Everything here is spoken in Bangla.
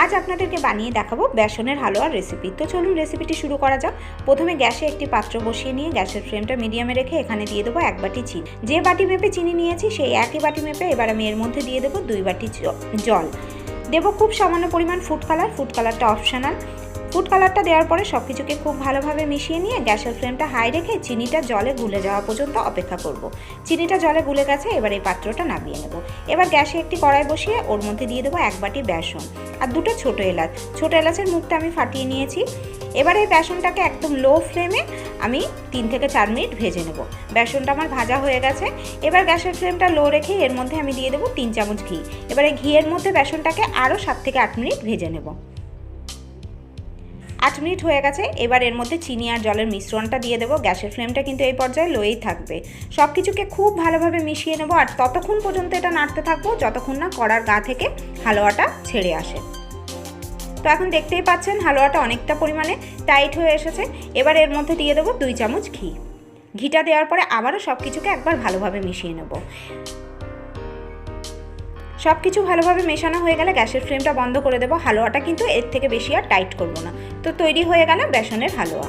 আজ আপনাদেরকে বানিয়ে দেখাবো বেসনের হালুয়ার রেসিপি। তো চলুন রেসিপিটি শুরু করা যাক। প্রথমে গ্যাসে একটি পাত্র বসিয়ে নিয়ে গ্যাসের ফ্লেমটা মিডিয়ামে রেখে এখানে দিয়ে দেবো 1 বাটি চিনি। যে বাটি মেপে চিনি নিয়েছি সেই একই বাটি মেপে এবার আমি এর মধ্যে দিয়ে দেবো 2 বাটি জল। দেবো খুব সামান্য পরিমাণ ফুড কালার। ফুড কালারটা অপশনাল। ফুড কালারটা দেওয়ার পরে সব কিছুকে খুব ভালোভাবে মিশিয়ে নিয়ে গ্যাসের ফ্লেমটা হাই রেখে চিনিটা জলে গুলে যাওয়া পর্যন্ত অপেক্ষা করব। চিনিটা জলে গুলে গেছে, এবার এই পাত্রটা নামিয়ে নেব। এবার গ্যাসে একটি কড়াই বসিয়ে ওর মধ্যে দিয়ে দেবো 1 বাটি বেসন আর 2টো ছোটো এলাচ। ছোটো এলাচের মুখটা আমি ফাটিয়ে নিয়েছি। এবার এই বেসনটাকে একদম লো ফ্লেমে আমি 3 থেকে 4 মিনিট ভেজে নেব। বেসনটা আমার ভাজা হয়ে গেছে। এবার গ্যাসের ফ্লেমটা লো রেখে এর মধ্যে আমি দিয়ে দেবো 3 চামচ ঘি। এবার এই ঘিয়ের মধ্যে বেসনটাকে আরও 7 থেকে 8 মিনিট ভেজে নেব। 8 মিনিট হয়ে গেছে। এবার এর মধ্যে চিনি আর জলের মিশ্রণটা দিয়ে দেবো। গ্যাসের ফ্লেমটা কিন্তু এই পর্যায়ে লোই থাকবে। সব কিছুকে খুব ভালোভাবে মিশিয়ে নেব আর ততক্ষণ পর্যন্ত এটা নাড়তে থাকবো যতক্ষণ না কড়ার গা থেকে হালুয়াটা ছেড়ে আসে। তো এখন দেখতেই পাচ্ছেন হালুয়াটা অনেকটা পরিমাণে টাইট হয়ে এসেছে। এবার এর মধ্যে দিয়ে দেবো 2 চামচ ঘি। ঘিটা দেওয়ার পরে আবারও সব কিছুকে একবার ভালোভাবে মিশিয়ে নেব। সব কিছু ভালোভাবে মেশানো হয়ে গেলে গ্যাসের ফ্লেমটা বন্ধ করে দেবো। হালুয়াটা কিন্তু এর থেকে বেশি আর টাইট করব না। তো তৈরি হয়ে গেল বেসনের হালুয়া।